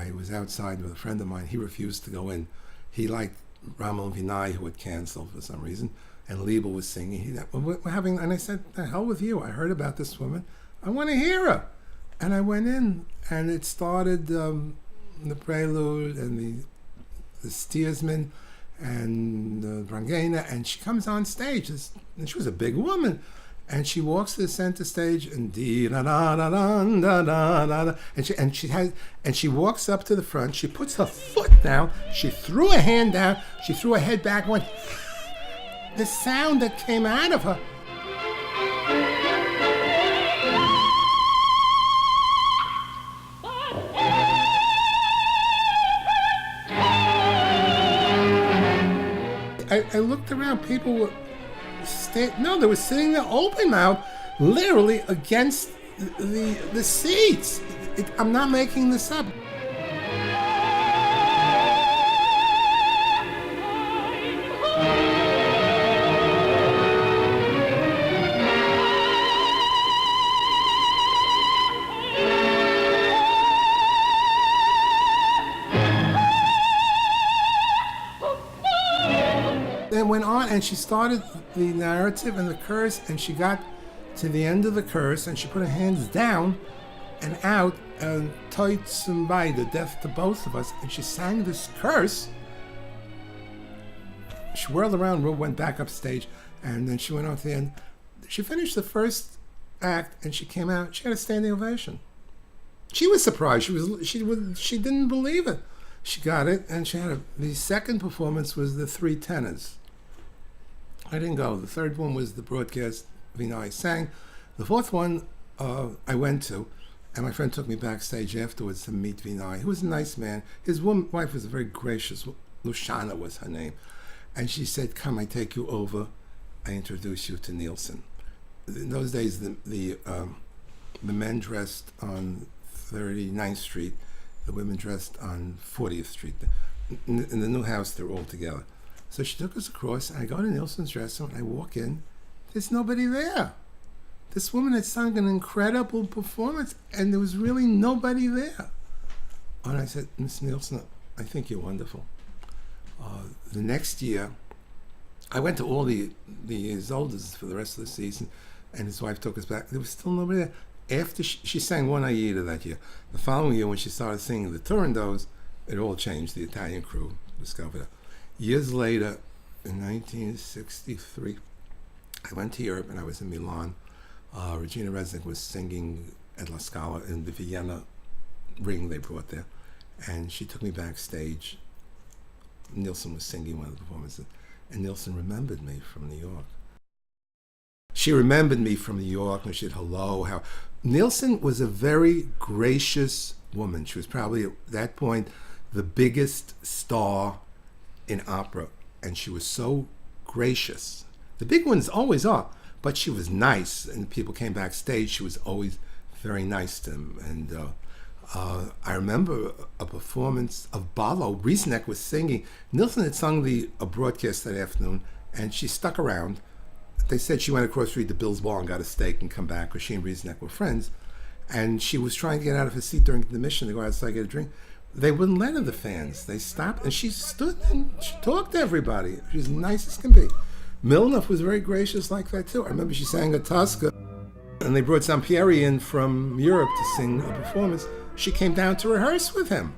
I was outside with a friend of mine. He refused to go in. He liked Rommel and Vinay, who had canceled for some reason, and Liebel was singing. And I said, "The hell with you! I heard about this woman. I want to hear her." And I went in, and it started the prelude and the Steersman and the Brangena, and she comes on stage, and she was a big woman, and she walks to the center stage, and and she walks up to the front. She puts her foot down. She threw her hand down. She threw her head back. Went the sound that came out of her. I looked around. People were they were sitting there open mouth, literally against the seats. I'm not making this up. Then went on, and she started the narrative and the curse, and she got to the end of the curse, and she put her hands down and out, and toit some by the death to both of us, and she sang this curse. She whirled around, went back upstage, and then she went on to the end. She finished the first act, and she came out. She had a standing ovation. She was surprised. She didn't believe it. She got it, and the second performance was the Three Tenors. I didn't go. The third one was the broadcast Vinay sang. The fourth one I went to, and my friend took me backstage afterwards to meet Vinay. He was a nice man. His wife was very gracious. Luciana was her name. And she said, "Come, I take you over. I introduce you to Nielsen." In those days, the men dressed on 39th Street. The women dressed on 40th Street. In the new house, they're all together. So she took us across, and I go to Nielsen's dressing room, and I walk in. There's nobody there. This woman had sung an incredible performance, and there was really nobody there. And I said, "Miss Nielsen, I think you're wonderful." The next year, I went to all the Isoldes for the rest of the season, and his wife took us back. There was still nobody there. After she sang one Aida that year. The following year, when she started singing the Turandos, it all changed. The Italian crew discovered it. Years later, in 1963, I went to Europe, and I was in Milan. Regina Resnick was singing at La Scala in the Vienna ring they brought there, and she took me backstage. Nielsen was singing one of the performances, and Nielsen remembered me from New York. She remembered me from New York, and she said hello. Nielsen was a very gracious woman. She was probably, at that point, the biggest star in opera, and she was so gracious. The big ones always are, but she was nice, and people came backstage. She was always very nice to them. And I remember a performance of Ballo. Resnick was singing. Nielsen had sung a broadcast that afternoon, and she stuck around. They said she went across the street to Bill's Bar and got a steak and come back, because she and Resnick were friends. And she was trying to get out of her seat during the intermission to go outside and get a drink. They wouldn't let her, the fans. They stopped, and she stood and she talked to everybody. She was nice as can be. Milnoff was very gracious like that, too. I remember she sang a Tosca, and they brought Zampieri in from Europe to sing a performance. She came down to rehearse with him.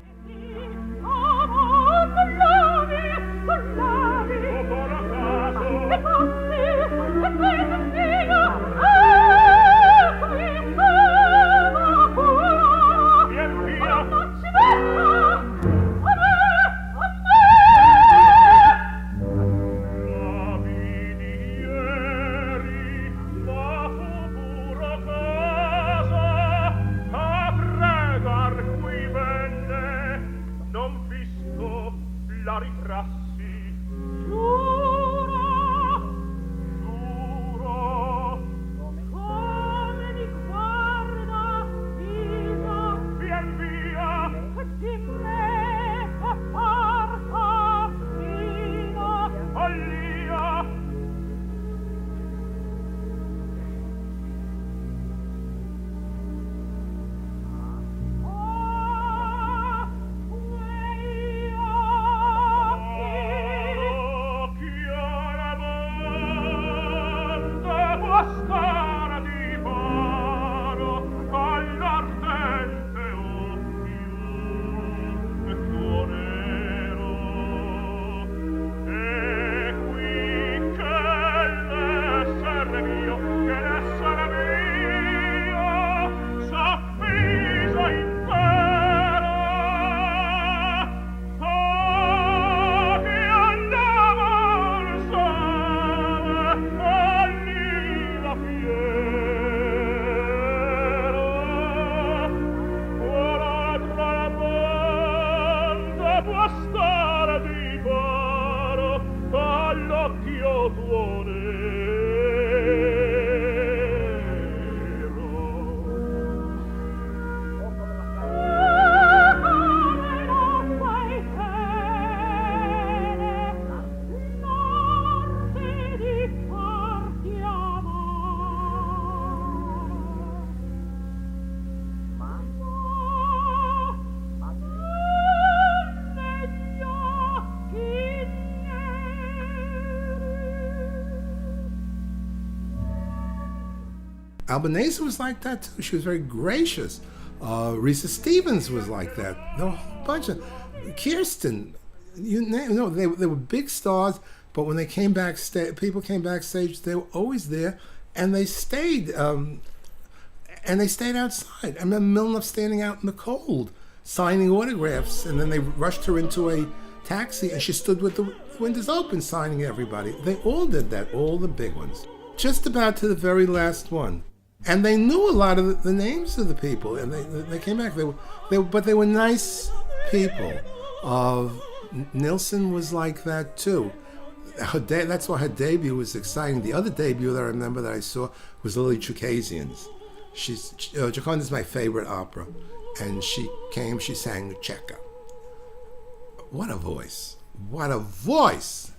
Albanese was like that too. She was very gracious. Risa Stevens was like that. There were a whole bunch of Kirsten. They were big stars. But when they came people came backstage. They were always there, and they stayed. And they stayed outside. I remember Milner standing out in the cold, signing autographs, and then they rushed her into a taxi, and she stood with the windows open, signing everybody. They all did that, all the big ones, just about to the very last one. And they knew a lot of the names of the people, and they came back. But they were nice people. Nilsson was like that too. That's why her debut was exciting. The other debut that I remember that I saw was Lily Chukazian's. Gioconda is my favorite opera, and she sang Cheka. What a voice! What a voice!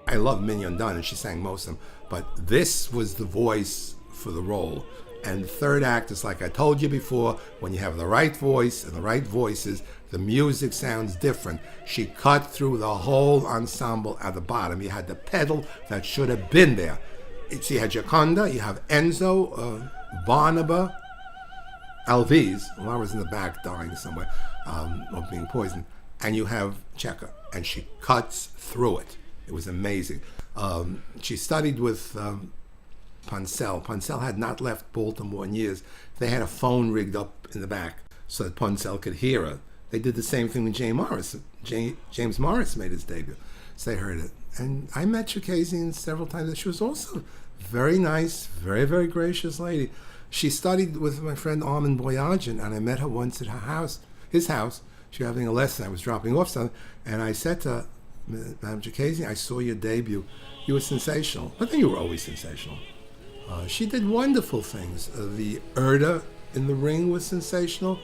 I love Mignon Dunn, and she sang most of them, but this was the voice for the role. And the third act is like I told you before, when you have the right voice and the right voices, the music sounds different. She cut through the whole ensemble at the bottom. You had the pedal that should have been there. So you had Gioconda, you have Enzo, Barnaba, Alvise, Laura's in the back dying somewhere, or being poisoned, and you have Cheka, and she cuts through it. It was amazing. She studied with Poncel. Poncel had not left Baltimore in years. They had a phone rigged up in the back so that Poncel could hear her. They did the same thing with James Morris. James Morris made his debut, so they heard it. And I met Chukazian several times. She was also very nice, very, very gracious lady. She studied with my friend Armin Boyajian, and I met her once at his house. She was having a lesson. I was dropping off something, and I said to her, Madame Chukazian, I saw your debut. You were sensational. I think you were always sensational. She did wonderful things. The Erda in the Ring was sensational.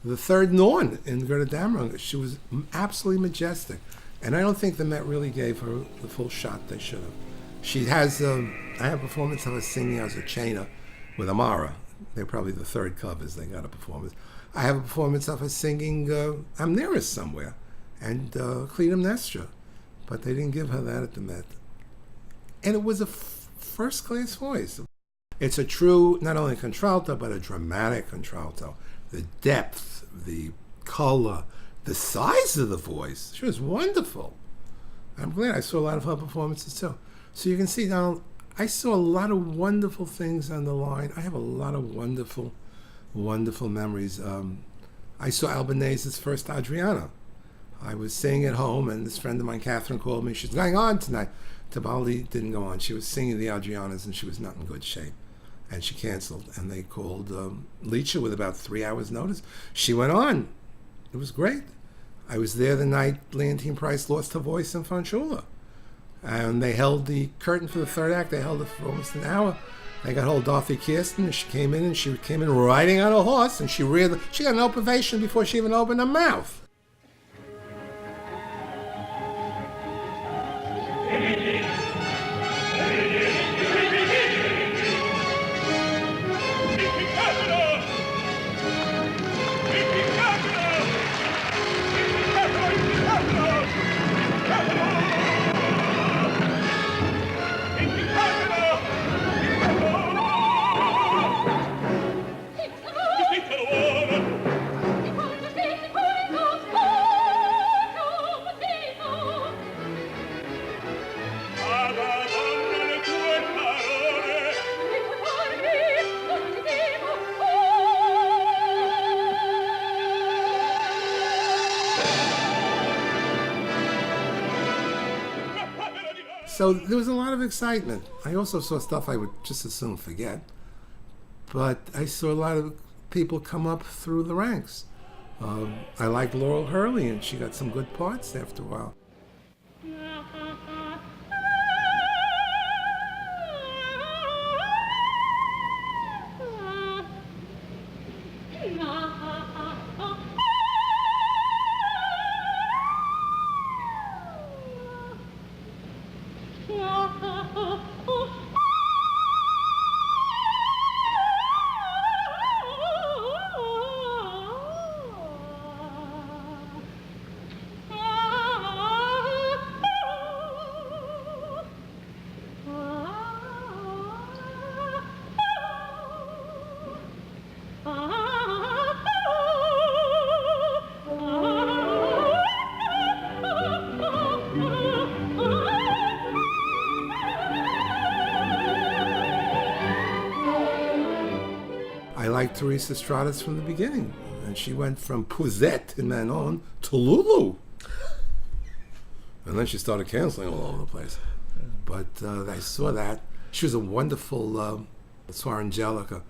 the third Norn in Gerda Damrung. She was absolutely majestic. And I don't think the Met really gave her the full shot they should have. She has, I have a performance of her singing as a Chaina with Amara. They're probably the third covers they got a performance. I have a performance of her singing I'm Nearest Somewhere and Clytemnestra. But they didn't give her that at the Met. And it was a first-class voice. It's a true, not only contralto, but a dramatic contralto. The depth, the color, the size of the voice. She was wonderful. I'm glad I saw a lot of her performances too. So you can see, Donald, I saw a lot of wonderful things on the line. I have a lot of wonderful, wonderful memories. I saw Albanese's first Adriana. I was singing at home, and this friend of mine, Catherine, called me. She's going on tonight. Tabali didn't go on. She was singing the Adrianas, and she was not in good shape. And she canceled. And they called Leacher with about 3 hours' notice. She went on. It was great. I was there the night Leontine Price lost her voice in Fanchula. And they held the curtain for the third act. They held it for almost an hour. They got hold of Dorothy Kirsten, and she came in riding on a horse, and she got an ovation before she even opened her mouth. So there was a lot of excitement. I also saw stuff I would just as soon forget. But I saw a lot of people come up through the ranks. I liked Laurel Hurley, and she got some good parts after a while. I liked Teresa Stratas from the beginning, and she went from Pouzette in Manon to Lulu. And then she started canceling all over the place. But I saw that. She was a wonderful Suor Angelica.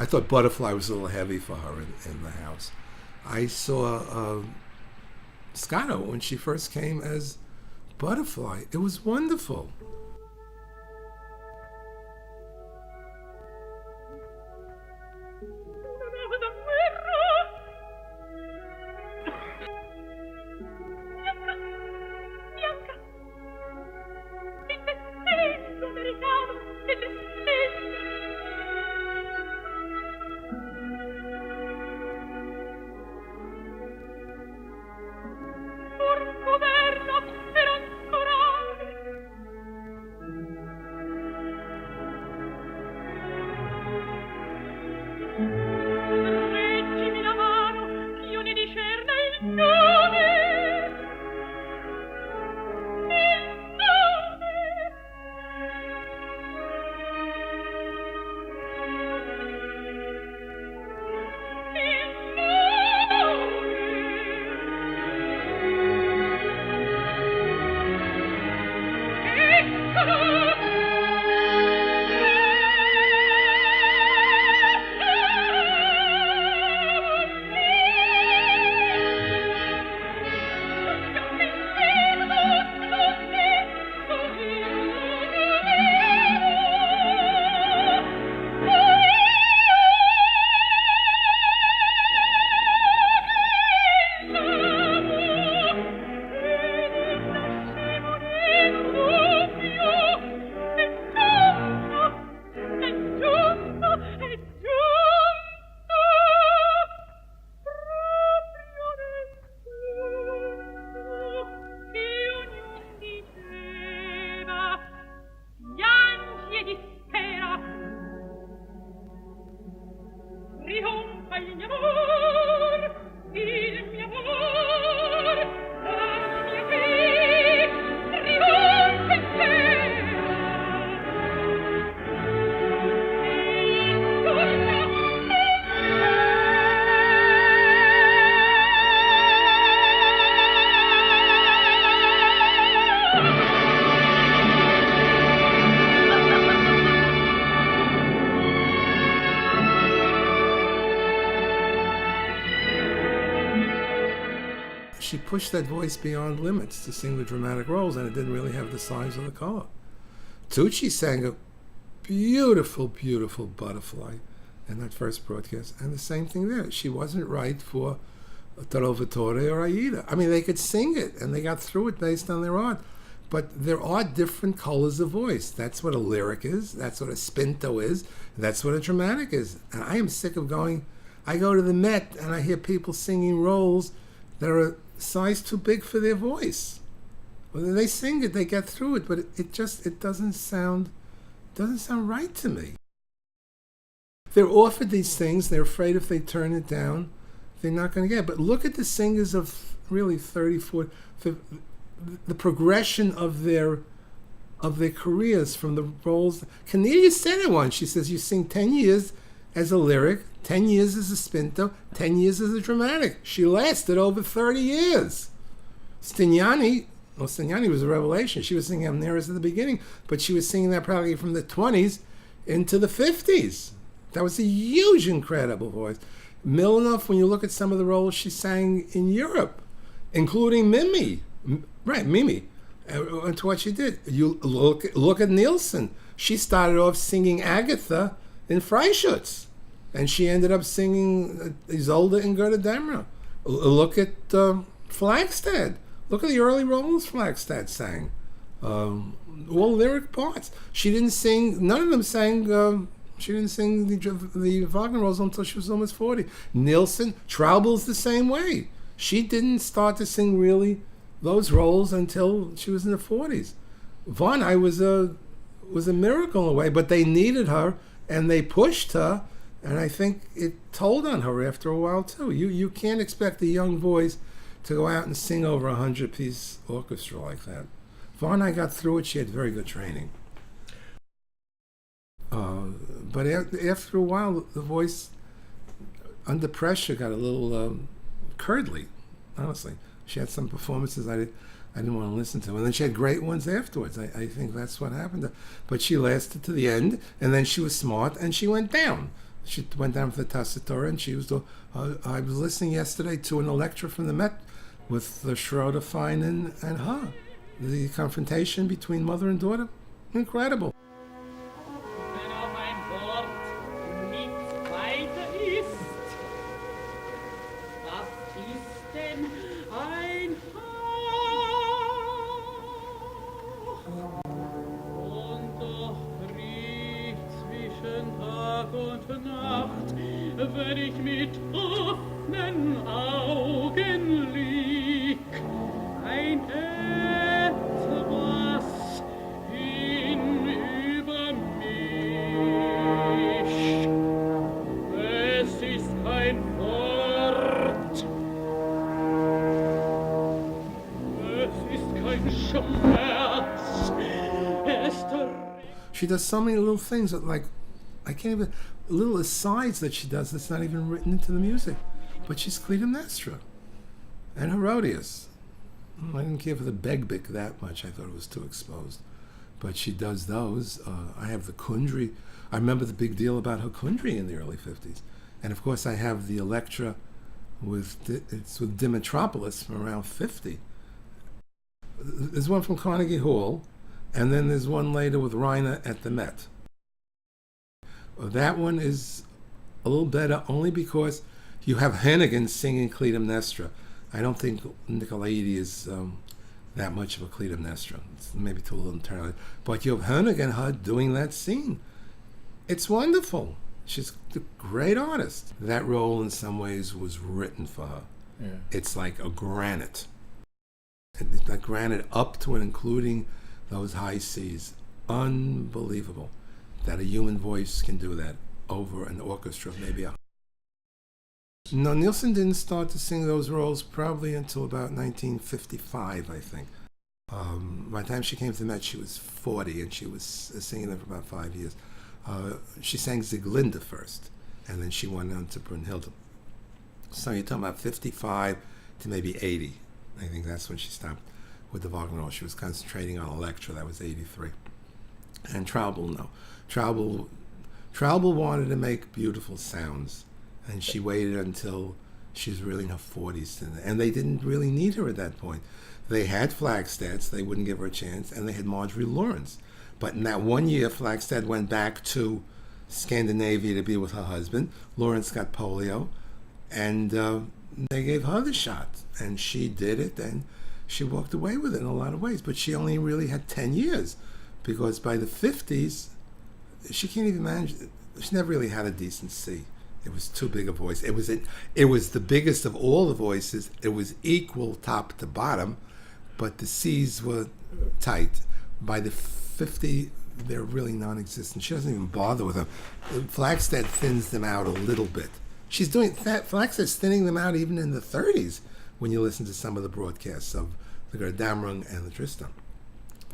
I thought Butterfly was a little heavy for her in the house. I saw Scotto when she first came as Butterfly. It was wonderful. She pushed that voice beyond limits to sing the dramatic roles, and it didn't really have the size or the color. Tucci sang a beautiful, beautiful Butterfly in that first broadcast, and the same thing there. She wasn't right for Trovatore or Aida. I mean, they could sing it, and they got through it based on their art, but there are different colors of voice. That's what a lyric is. That's what a spinto is. That's what a dramatic is. And I am sick of I go to the Met, and I hear people singing roles that are a size too big for their voice. When they sing it, they get through it, but it doesn't sound right to me. They're offered these things. They're afraid if they turn it down, they're not going to get it. But look at the singers of really 30, 40, the progression of their careers from the roles. Cornelia said it once. She says, you sing 10 years as a lyric, 10 years as a spinto, 10 years as a dramatic. She lasted over 30 years. Stignani was a revelation. She was singing Amneris at the beginning, but she was singing that probably from the 20s into the 50s. That was a huge, incredible voice. Milanov, when you look at some of the roles she sang in Europe, including Mimi, and to what she did. You look at Nielsen. She started off singing Agatha in Freischutz, and she ended up singing Isolde in Götterdämmer. Look at Flagstad. Look at the early roles Flagstad sang. All lyric parts. She didn't sing, none of them sang, she didn't sing the Wagner roles until she was almost 40. Nielsen, Traubel's the same way. She didn't start to sing really those roles until she was in the 40s. Von Eyck was a miracle in a way, but they needed her and they pushed her, and I think it told on her after a while too. You can't expect a young voice to go out and sing over 100-piece orchestra like that. Von Eyck got through it. She had very good training. But after a while, the voice under pressure got a little curdly, honestly. She had some performances I didn't want to listen to. And then she had great ones afterwards. I think that's what happened to her. But she lasted to the end, and then she was smart, and she went down. She went down for the Tassitura, and I was listening yesterday to an Electra from the Met with Schroeder, Fine, and her. The confrontation between mother and daughter, incredible. Wenn auf ein Wort nichts weiter ist, was ist denn ein Hauch? Und doch Krieg zwischen Tag und Nacht, wenn ich mit offenen Augen lieg, ein etwas hinüber mich. Es ist kein Wort, es ist kein Schmerz, es She does so many little things that, like, I can't even, little asides that she does that's not even written into the music. But she's Clytemnestra and Herodias. I didn't care for the Begbik that much. I thought it was too exposed. But she does those. I have the Kundry. I remember the big deal about her Kundry in the early 50s. And of course I have the Electra with Dimitropoulos from around 50. There's one from Carnegie Hall, and then there's one later with Reiner at the Met. That one is a little better only because you have Hennigan singing Clytemnestra. I don't think Nicolaides is that much of a Clytemnestra. It's maybe too little entirely. But you have Hennigan, her doing that scene. It's wonderful. She's a great artist. That role in some ways was written for her. Yeah. It's like a granite. It's like granite up to and including those high C's. Unbelievable that a human voice can do that over an orchestra of maybe a... No, Nilsson didn't start to sing those roles probably until about 1955, I think. By the time she came to the Met, she was 40, and she was singing them for about 5 years. She sang Sieglinde first, and then she went on to Brunhilde. So you're talking about 55 to maybe 80. I think that's when she stopped with the Wagner role. She was concentrating on Electra. That was 83. And Traubel, no. Traubel wanted to make beautiful sounds, and she waited until she was really in her 40s. And they didn't really need her at that point. They had Flagstad's, they wouldn't give her a chance, and they had Marjorie Lawrence. But in that 1 year, Flagstad went back to Scandinavia to be with her husband. Lawrence got polio, and they gave her the shot. And she did it, and she walked away with it in a lot of ways. But she only really had 10 years, because by the 50s, she can't even manage. She never really had a decent C. It was too big a voice. It was the biggest of all the voices. It was equal top to bottom, but the C's were tight. By the 50, they're really non-existent. She doesn't even bother with them. Flagstad thins them out a little bit. She's doing that. Flagstad's thinning them out even in the 30s when you listen to some of the broadcasts of the Gerdamrung and the Tristan.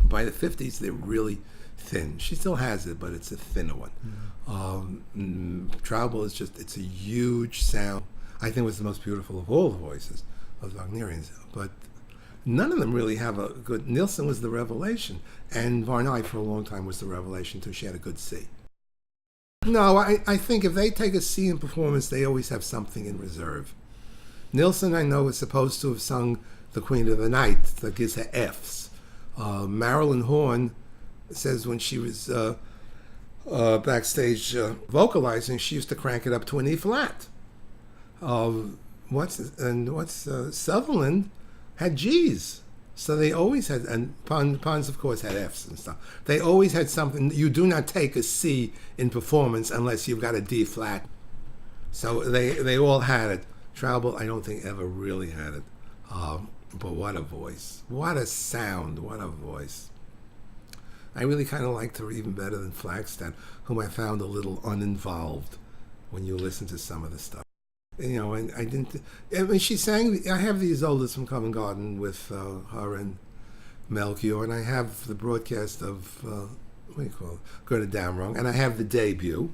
By the 50s, they're really thin. She still has it, but it's a thinner one. Traubel is it's a huge sound. I think it was the most beautiful of all the voices of the Wagnerians, but none of them really have a good... Nilsson was the revelation, and Varney for a long time was the revelation too. She had a good C. No, I think if they take a C in performance, they always have something in reserve. Nilsson, I know, is supposed to have sung The Queen of the Night, that gives her Fs. Marilyn Horne says when she was backstage vocalizing, she used to crank it up to an E flat. Sutherland had G's, so they always had, and Pons of course had F's and stuff. They always had something. You do not take a C in performance unless you've got a D flat. So they all had it. Traubel, I don't think ever really had it. But what a voice. What a sound. What a voice. I really kind of liked her even better than Flagstad, whom I found a little uninvolved when you listen to some of the stuff. You know, and I didn't... I mean, she sang... I have the Isoldes from Covent Garden with her and Melchior, and I have the broadcast of, what do you call it? Gerda Damrung, and I have the debut,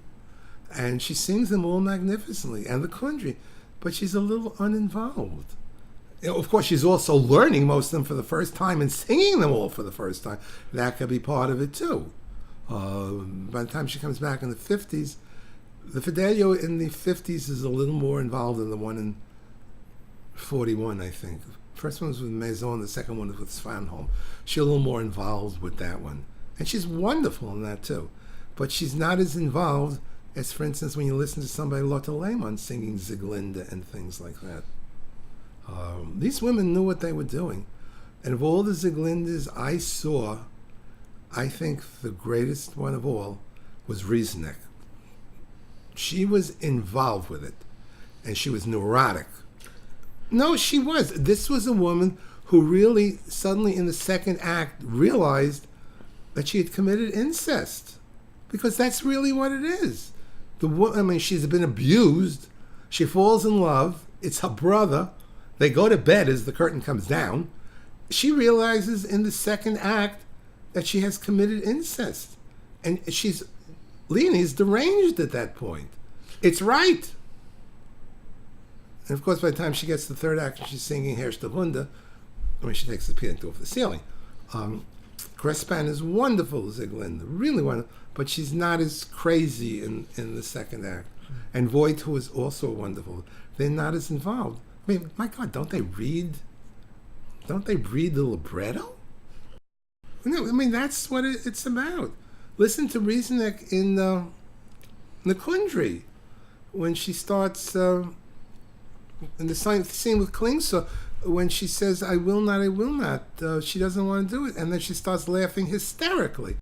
and she sings them all magnificently, and the Kundry, but she's a little uninvolved. You know, of course, she's also learning most of them for the first time and singing them all for the first time. That could be part of it, too. By the time she comes back in the 50s, The Fidelio in the 50s is a little more involved than the one in 41, I think. First one was with Maison, the second one was with Svanholm. She's a little more involved with that one. And she's wonderful in that too. But she's not as involved as, for instance, when you listen to somebody like Lotte Lehmann singing Sieglinde and things like that. These women knew what they were doing. And of all the Sieglindes I saw, I think the greatest one of all was Rieseneck. She was involved with it. And she was neurotic. No, she was. This was a woman who really suddenly in the second act realized that she had committed incest. Because that's really what it is. She's been abused. She falls in love. It's her brother. They go to bed as the curtain comes down. She realizes in the second act that she has committed incest. And Leonie's deranged at that point. It's right. And of course, by the time she gets to the third act, she's singing Herrst der Hunde. She takes the piano off the ceiling. Crespan is wonderful, Sieglinde, really wonderful, but she's not as crazy in the second act. And Voigt, who is also wonderful, they're not as involved. I mean, my God, don't they read the libretto? No, I mean, that's what it's about. Listen to Rieseneck in the Kundry, when she starts in the scene with Klingso, when she says, I will not, she doesn't want to do it. And then she starts laughing hysterically.